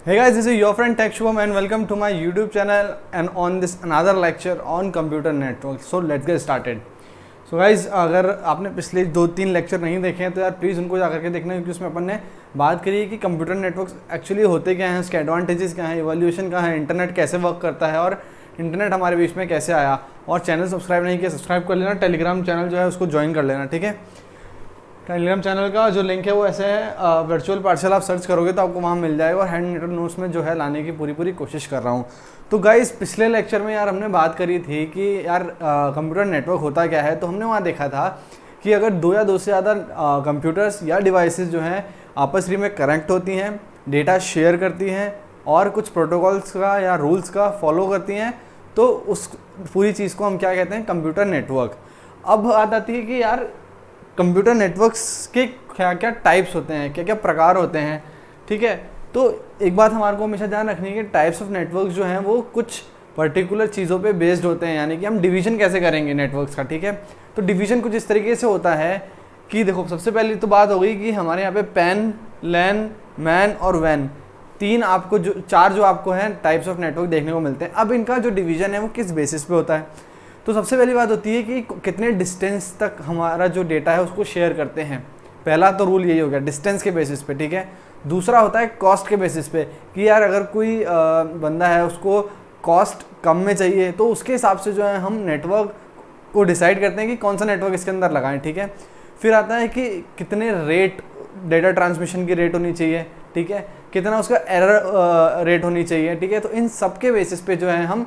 Hey guys, this is your friend Tech Shubham and welcome to my YouTube channel and on this another lecture on computer network. So let's get started. So guys, अगर आपने पिछले 2-3 lecture नहीं देखे हैं तो यार please उनको जा करके देखना, क्योंकि उसमें अपन ने बात करी है कि कंप्यूटर नेटवर्क एक्चुअली होते क्या हैं, उसके एडवांटेजेस क्या हैं, इवोल्यूशन क्या है, इंटरनेट कैसे वर्क करता है और इंटरनेट हमारे बीच में कैसे आया। और चैनल सब्सक्राइब नहीं किया सब्सक्राइब कर लेना, टेलीग्राम चैनल जो है उसको ज्वाइन कर लेना, ठीक है। टेलीग्राम चैनल का जो लिंक है वो ऐसे है, वर्चुअल पाठशाला आप सर्च करोगे तो आपको वहाँ मिल जाएगा और हैंड रिटन नोट्स में जो है लाने की पूरी कोशिश कर रहा हूँ। तो गाइस, पिछले लेक्चर में यार हमने बात करी थी कि यार कंप्यूटर नेटवर्क होता क्या है। तो हमने वहाँ देखा था कि अगर दो या दो से ज़्यादा कंप्यूटर्स या डिवाइसेस जो हैं आपस में कनेक्ट होती हैं, डेटा शेयर करती हैं और कुछ प्रोटोकॉल्स का या रूल्स का फॉलो करती हैं, तो उस पूरी चीज़ को हम क्या कहते हैं, कंप्यूटर नेटवर्क। अब बात आती है कि यार कंप्यूटर नेटवर्क्स के क्या क्या टाइप्स होते हैं, क्या क्या प्रकार होते हैं, ठीक है। तो एक बात हमारे को हमेशा ध्यान रखनी है कि टाइप्स ऑफ नेटवर्क्स जो हैं वो कुछ पर्टिकुलर चीज़ों पे बेस्ड होते हैं, यानी कि हम डिवीजन कैसे करेंगे नेटवर्क्स का, ठीक है। तो डिवीजन कुछ इस तरीके से होता है कि देखो, सबसे पहली तो बात हो गई कि हमारे यहाँ पे पैन, लैन, मैन और वैन, चार जो आपको हैं टाइप्स ऑफ नेटवर्क देखने को मिलते हैं। अब इनका जो डिवीजन है वो किस बेसिस पे होता है। तो सबसे पहली बात होती है कि कितने डिस्टेंस तक हमारा जो डेटा है उसको शेयर करते हैं। पहला तो रूल यही हो गया, डिस्टेंस के बेसिस पे, ठीक है। दूसरा होता है कॉस्ट के बेसिस पे कि यार अगर कोई बंदा है उसको कॉस्ट कम में चाहिए तो उसके हिसाब से जो है हम नेटवर्क को डिसाइड करते हैं कि कौन सा नेटवर्क इसके अंदर लगाएं, ठीक है। फिर आता है कि कितने रेट डेटा ट्रांसमिशन की रेट होनी चाहिए, ठीक है, कितना उसका एरर रेट होनी चाहिए, ठीक है। तो इन सब के बेसिस पे जो है हम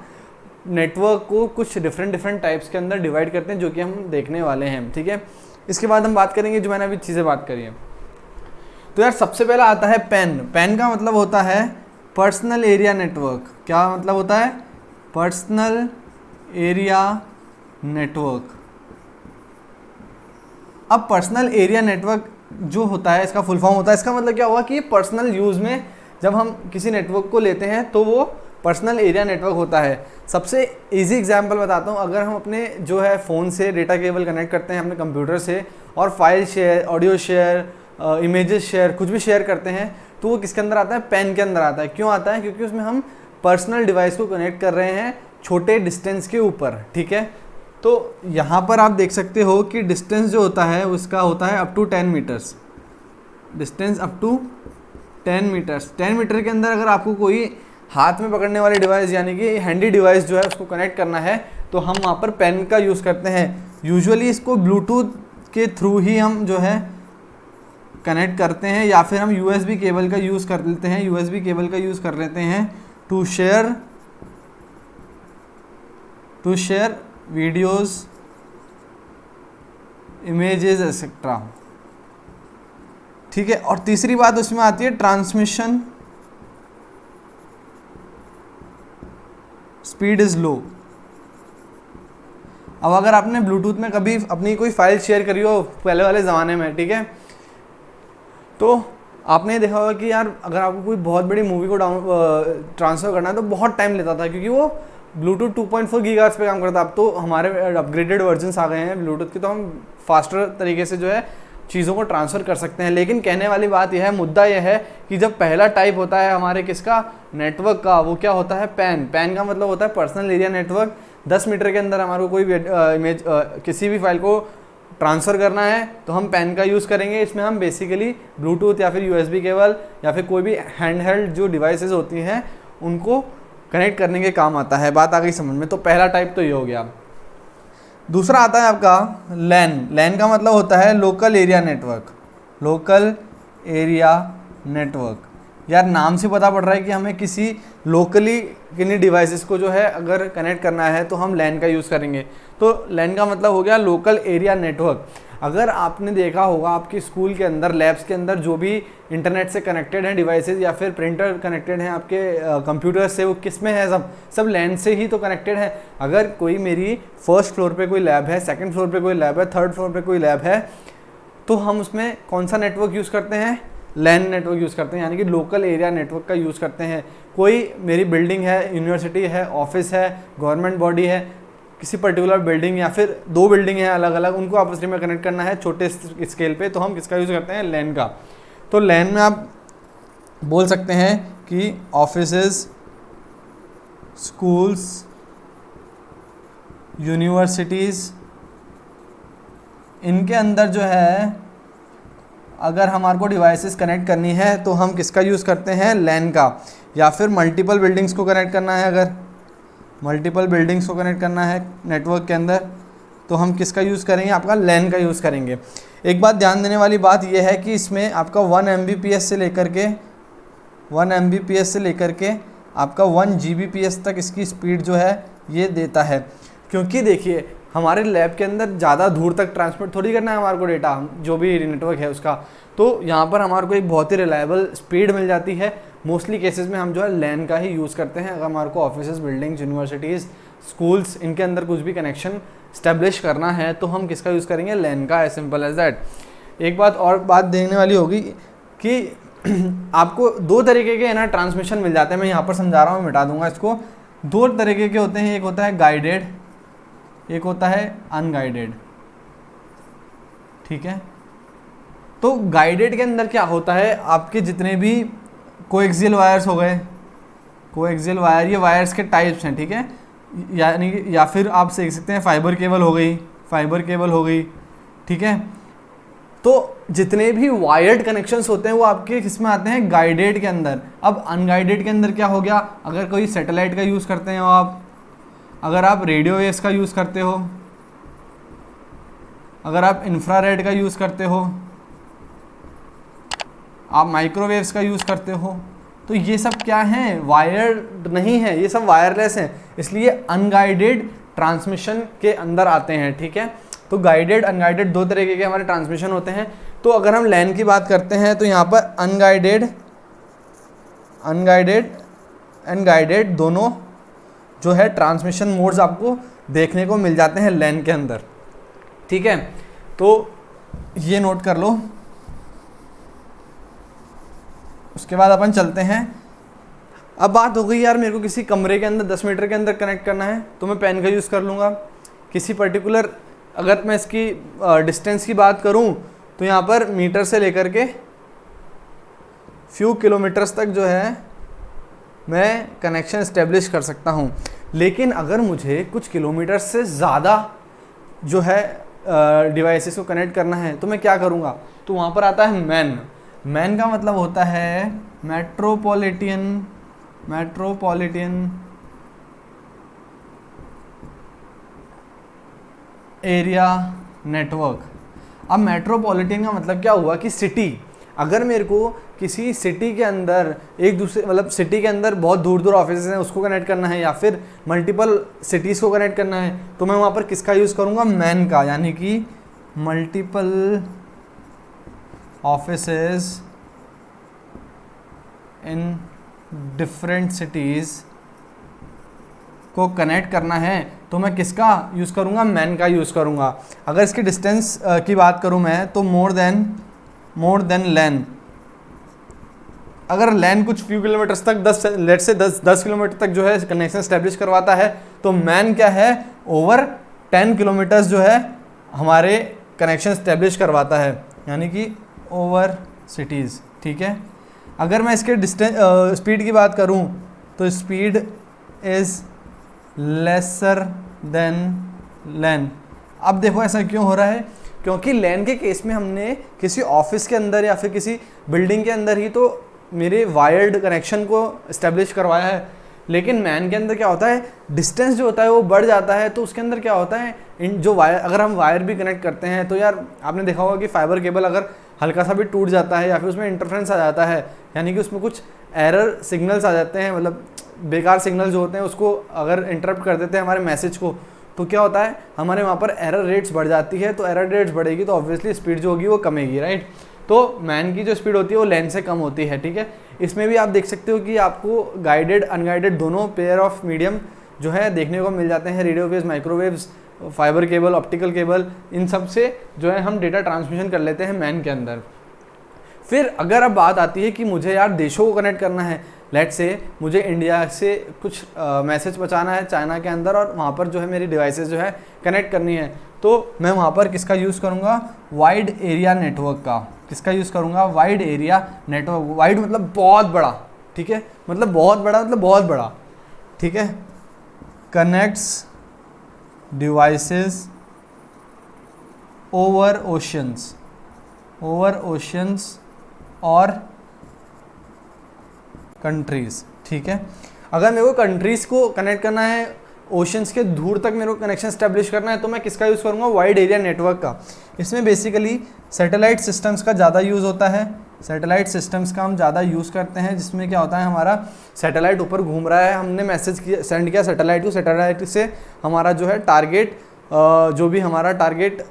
नेटवर्क को कुछ डिफरेंट टाइप्स के अंदर डिवाइड करते हैं, जो कि हम देखने वाले हैं, ठीक है। इसके बाद हम बात करेंगे जो मैंने अभी चीज़ें बात करी है। तो यार सबसे पहला आता है पैन। पैन का मतलब होता है पर्सनल एरिया नेटवर्क। क्या मतलब होता है? Personal area network. अब पर्सनल एरिया नेटवर्क जो होता है इसका फुल फॉर्म होता है, इसका मतलब क्या हुआ कि ये पर्सनल यूज़ में जब हम किसी नेटवर्क को लेते हैं तो वो पर्सनल एरिया नेटवर्क होता है। सबसे इजी एग्जांपल बताता हूँ, अगर हम अपने जो है फ़ोन से डेटा केबल कनेक्ट करते हैं अपने कंप्यूटर से और file share, audio share, images share, कुछ भी शेयर करते हैं, तो वो किसके अंदर आता है? पैन के अंदर आता है। क्यों आता है? क्योंकि उसमें हम पर्सनल डिवाइस को कनेक्ट कर रहे हैं छोटे डिस्टेंस के ऊपर, ठीक है। तो यहाँ पर आप देख सकते हो कि डिस्टेंस जो होता है उसका होता है up to 10 metres. Distance up to 10 metres. 10 metre के अंदर अगर आपको कोई हाथ में पकड़ने वाली डिवाइस यानी कि हैंडी डिवाइस जो है उसको कनेक्ट करना है तो हम वहाँ पर पेन का यूज़ करते हैं। यूजुअली इसको ब्लूटूथ के थ्रू ही हम जो है कनेक्ट करते हैं, या फिर हम यूएसबी केबल का यूज़ कर लेते हैं। यूएसबी केबल का यूज़ कर लेते हैं to share videos, images etcetera, ठीक है। और तीसरी बात उसमें आती है ट्रांसमिशन स्पीड इज़ लो। अब अगर आपने ब्लूटूथ में कभी अपनी कोई फाइल शेयर करी हो पहले वाले ज़माने में, ठीक है, तो आपने देखा होगा कि यार अगर आपको कोई बहुत बड़ी मूवी को ट्रांसफ़र करना है तो बहुत टाइम लेता था, क्योंकि वो ब्लूटूथ 2.4 गीगाहर्ट्ज़ पे काम करता। अब तो हमारे अपग्रेडेड वर्जन्स आ गए हैं ब्लूटूथ के, तो हम फास्टर तरीके से जो है चीज़ों को ट्रांसफ़र कर सकते हैं। लेकिन कहने वाली बात यह है, मुद्दा यह है कि जब पहला टाइप होता है हमारे किसका, नेटवर्क का, वो क्या होता है? पैन। पैन का मतलब होता है पर्सनल एरिया नेटवर्क। 10 मीटर के अंदर हमारे को कोई भी इमेज किसी भी फाइल को ट्रांसफ़र करना है तो हम पैन का यूज़ करेंगे। इसमें हम बेसिकली ब्लूटूथ या फिर यूएसबी केबल या फिर कोई भी हैंड जो डिवाइसेस होती हैं उनको कनेक्ट करने के काम आता है। बात आ गई समझ में? तो पहला टाइप तो ये हो गया। दूसरा आता है आपका लैन। लैन का मतलब होता है local area network. Local area network, यार नाम से पता पड़ रहा है कि हमें किसी लोकली किन्हीं डिवाइसेस को जो है अगर कनेक्ट करना है तो हम लैन का यूज़ करेंगे। तो लैन का मतलब हो गया लोकल एरिया नेटवर्क। अगर आपने देखा होगा आपके स्कूल के अंदर, लैब्स के अंदर जो भी इंटरनेट से कनेक्टेड हैं डिवाइसेस या फिर प्रिंटर कनेक्टेड हैं आपके कंप्यूटर से, वो किस में है? सब लैन से ही तो कनेक्टेड है। अगर कोई मेरी फर्स्ट फ्लोर पे कोई लैब है, सेकंड फ्लोर पे कोई लैब है, थर्ड फ्लोर पे कोई लैब है, तो हम उसमें कौन सा नेटवर्क यूज़ करते हैं? लैन नेटवर्क यूज़ करते हैं, यानी कि लोकल एरिया नेटवर्क का यूज़ करते हैं। कोई मेरी बिल्डिंग है, यूनिवर्सिटी है, ऑफिस है, गवर्नमेंट बॉडी है, किसी पर्टिकुलर बिल्डिंग या फिर 2 बिल्डिंग है अलग अलग, उनको आपस में कनेक्ट करना है छोटे स्केल पे, तो हम किसका यूज़ करते हैं? लैन का। तो लैन में आप बोल सकते हैं कि ऑफिसेस, स्कूल्स, यूनिवर्सिटीज़, इनके अंदर जो है अगर हमारे को डिवाइसेस कनेक्ट करनी है तो हम किसका यूज़ करते हैं, लैन का। या फिर मल्टीपल बिल्डिंग्स को कनेक्ट करना है, अगर मल्टीपल बिल्डिंग्स को कनेक्ट करना है नेटवर्क के अंदर तो हम किसका यूज़ करेंगे, आपका लैन का यूज़ करेंगे। एक बात ध्यान देने वाली बात यह है कि इसमें आपका 1 Mbps से लेकर के 1 Mbps से लेकर के आपका 1 Gbps तक इसकी स्पीड जो है ये देता है। क्योंकि देखिए हमारे लैब के अंदर ज़्यादा दूर तक ट्रांसमिट थोड़ी करना है हमारे को डेटा, जो भी नेटवर्क है उसका, तो यहाँ पर हमारे को एक बहुत ही रिलायबल स्पीड मिल जाती है। मोस्टली केसेस में हम जो है लैन का ही यूज़ करते हैं। अगर हमारे को ऑफिसेज, बिल्डिंग्स, यूनिवर्सिटीज़, स्कूल्स, इनके अंदर कुछ भी कनेक्शन स्टैब्लिश करना है तो हम किसका यूज़ करेंगे, लैन का, एज सिंपल एज दैट। एक बात और बात देखने वाली होगी कि आपको दो तरीके के ना ट्रांसमिशन मिल जाते हैं। मैं यहाँ पर समझा रहा हूँ, मिटा दूंगा इसको। दो तरीके के होते हैं, एक होता है गाइडेड, एक होता है अनगाइडेड, ठीक है। तो गाइडेड के अंदर क्या होता है, आपके जितने भी कोएक्सियल वायर्स हो गए, कोएक्सियल वायर, ये वायर्स के टाइप्स हैं, ठीक है। यानी या फिर आप देख सकते हैं फाइबर केबल हो गई, फाइबर केबल हो गई, ठीक है। तो जितने भी वायर्ड कनेक्शंस होते हैं वो आपके किस में आते हैं, गाइडेड के अंदर। अब अनगाइडेड के अंदर क्या हो गया, अगर कोई सैटेलाइट का यूज़ करते हैं आप, अगर आप रेडियो वेव्स का यूज़ करते हो, अगर आप इंफ्रारेड का यूज़ करते हो, आप माइक्रोवेव्स का यूज़ करते हो, तो ये सब क्या हैं, वायर्ड नहीं है, ये सब वायरलेस हैं, इसलिए अनगाइडेड ट्रांसमिशन के अंदर आते हैं, ठीक है। तो गाइडेड अनगाइडेड दो तरीके के हमारे ट्रांसमिशन होते हैं। तो अगर हम लैन की बात करते हैं तो यहाँ पर अनगाइडेड एंड गाइडेड दोनों जो है ट्रांसमिशन मोड्स आपको देखने को मिल जाते हैं लैन के अंदर, ठीक है। तो ये नोट कर लो। उसके बाद अपन चलते हैं। अब बात हो गई यार मेरे को किसी कमरे के अंदर 10 मीटर के अंदर कनेक्ट करना है तो मैं पेन का यूज़ कर लूँगा। किसी पर्टिकुलर, अगर मैं इसकी डिस्टेंस की बात करूँ तो यहाँ पर मीटर से लेकर के फ्यू किलोमीटर्स तक जो है मैं कनेक्शन इस्टेब्लिश कर सकता हूँ। लेकिन अगर मुझे कुछ किलोमीटर से ज़्यादा जो है डिवाइसेस को कनेक्ट करना है तो मैं क्या करूँगा, तो वहाँ पर आता है मैन। मैन का मतलब होता है मेट्रोपॉलिटन एरिया नेटवर्क। अब मेट्रोपॉलिटन का मतलब क्या हुआ कि सिटी, अगर मेरे को किसी सिटी के अंदर एक दूसरे, मतलब सिटी के अंदर बहुत दूर दूर ऑफिस हैं उसको कनेक्ट करना है या फिर मल्टीपल सिटीज़ को कनेक्ट करना है तो मैं वहाँ पर किसका यूज़ करूँगा, मैन का। यानी कि multiple offices in different cities को कनेक्ट करना है तो मैं किसका यूज़ करूँगा, मैन का यूज़ करूँगा। अगर इसकी डिस्टेंस की बात करूँ मैं तो मोर देन लैन। अगर लैन कुछ फ्यू किलोमीटर्स तक 10 किलोमीटर तक जो है कनेक्शन स्टैब्लिश करवाता है तो मैन क्या है, ओवर 10 किलोमीटर्स जो है हमारे कनेक्शन स्टैब्लिश करवाता है, यानी कि ओवर सिटीज़, ठीक है। अगर मैं इसके स्पीड की बात करूं तो स्पीड इज़ लेसर देन लैन। अब देखो ऐसा क्यों हो रहा है, क्योंकि लैन के केस में हमने किसी ऑफिस के अंदर या फिर किसी बिल्डिंग के अंदर ही तो मेरे वायर्ड कनेक्शन को इस्टेब्लिश करवाया है। लेकिन मैन के अंदर क्या होता है, डिस्टेंस जो होता है वो बढ़ जाता है, तो उसके अंदर क्या होता है, इन जो वायर, अगर हम वायर भी कनेक्ट करते हैं तो यार आपने देखा होगा कि फाइबर केबल अगर हल्का सा भी टूट जाता है या फिर उसमें इंटरफ्रेंस आ जाता है, यानी कि उसमें कुछ एरर सिग्नल्स आ जाते हैं, मतलब बेकार सिग्नल जो होते हैं उसको अगर इंटरप्ट कर देते हैं हमारे मैसेज को, तो क्या होता है हमारे वहाँ पर एरर रेट्स बढ़ जाती है। तो एरर रेट्स बढ़ेगी तो ऑब्वियसली स्पीड जो होगी वो कमेगी, राइट। तो मैन की जो स्पीड होती है वो लैन से कम होती है, ठीक है। इसमें भी आप देख सकते हो कि आपको गाइडेड अनगाइडेड दोनों पेयर ऑफ मीडियम जो है देखने को मिल जाते हैं। Radio waves, microwaves, fibre cable, optical cable, इन सब से जो है हम डेटा ट्रांसमिशन कर लेते हैं मैन के अंदर। फिर अगर अब बात आती है कि मुझे यार देशों को कनेक्ट करना है, लेट्स से मुझे इंडिया से कुछ मैसेज पहुंचाना है चाइना के अंदर और वहाँ पर जो है मेरी डिवाइसेस जो है कनेक्ट करनी है, तो मैं वहाँ पर किसका यूज़ करूँगा, वाइड एरिया नेटवर्क का। किसका यूज़ करूँगा, वाइड एरिया नेटवर्क। वाइड मतलब बहुत बड़ा, ठीक है, मतलब बहुत बड़ा, मतलब बहुत बड़ा, ठीक है। Connects devices over oceans, over oceans और कंट्रीज़, ठीक है। अगर मेरे को कंट्रीज़ को कनेक्ट करना है, ओशंस के दूर तक मेरे को कनेक्शन स्टैब्लिश करना है, तो मैं किसका यूज़ करूँगा, वाइड एरिया नेटवर्क का। इसमें बेसिकली सैटेलाइट सिस्टम्स का ज़्यादा यूज़ होता है। सैटेलाइट सिस्टम्स का हम ज़्यादा यूज़ करते हैं, जिसमें क्या होता है, हमारा सैटेलाइट ऊपर घूम रहा है, हमने मैसेज किया, सेंड किया सैटेलाइट को, सैटेलाइट से हमारा जो है टारगेट, जो भी हमारा टारगेट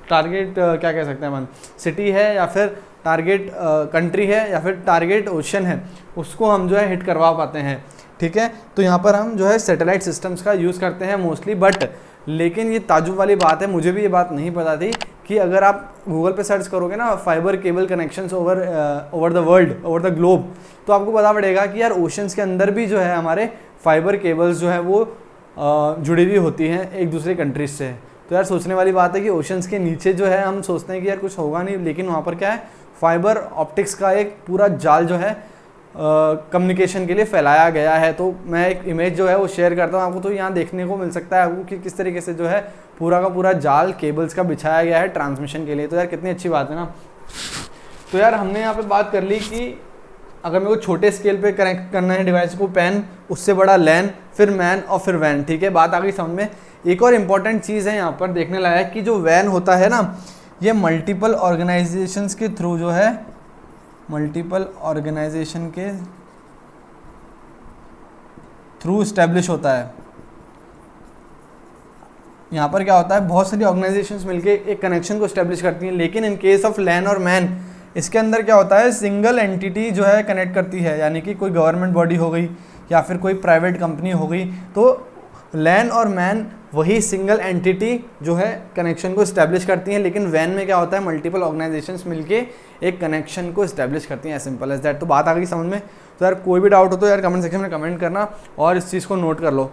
क्या कह सकते हैं अपन, सिटी है या फिर टारगेट कंट्री है या फिर टारगेट ओशन है, उसको हम जो है हिट करवा पाते हैं, ठीक है। तो यहाँ पर हम जो है सैटेलाइट सिस्टम्स का यूज़ करते हैं मोस्टली। बट लेकिन ये ताजुब वाली बात है, मुझे भी ये बात नहीं पता थी कि अगर आप गूगल पे सर्च करोगे ना fibre cable connections over the world, over the globe, तो आपको पता पड़ेगा कि यार ओशंस के अंदर भी जो है हमारे फाइबर केबल्स जो है वो जुड़ी हुई होती हैं एक दूसरे कंट्रीज से। तो यार सोचने वाली बात है कि ओशंस के नीचे जो है हम सोचते हैं कि यार कुछ होगा नहीं, लेकिन वहाँ पर क्या है, फाइबर ऑप्टिक्स का एक पूरा जाल जो है कम्युनिकेशन के लिए फैलाया गया है। तो मैं एक इमेज जो है वो शेयर करता हूँ आपको, तो यहाँ देखने को मिल सकता है आपको कि किस तरीके से जो है पूरा का पूरा जाल केबल्स का बिछाया गया है ट्रांसमिशन के लिए। तो यार कितनी अच्छी बात है ना। तो यार हमने यहाँ पे बात कर ली कि अगर मेरे को छोटे स्केल पे कनेक्ट करना है डिवाइस को, पैन, उससे बड़ा लैन, फिर मैन और फिर वैन, ठीक है, बात आ गई समझ में। एक और इम्पॉर्टेंट चीज़ है यहाँ पर देखने लायक कि जो वैन होता है ना, ये मल्टीपल ऑर्गेनाइजेशंस के थ्रू जो है, मल्टीपल ऑर्गेनाइजेशन के थ्रू इस्टेब्लिश होता है। यहाँ पर क्या होता है, बहुत सारी ऑर्गेनाइजेशंस मिलके एक कनेक्शन को इस्टेब्लिश करती हैं, लेकिन इन केस ऑफ लैन और मैन, इसके अंदर क्या होता है, सिंगल एंटिटी जो है कनेक्ट करती है, यानी कि कोई गवर्नमेंट बॉडी हो गई या फिर कोई प्राइवेट कंपनी हो गई। तो लैन और मैन वही सिंगल एंटिटी जो है कनेक्शन को इस्टेब्लिश करती हैं, लेकिन वैन में क्या होता है, मल्टीपल ऑर्गेनाइजेशंस मिलके एक कनेक्शन को इस्टेब्लिश करती हैं, एज सिंपल एज दैट। तो बात आ गई समझ में। तो यार कोई भी डाउट हो तो यार कमेंट सेक्शन में कमेंट करना और इस चीज़ को नोट कर लो।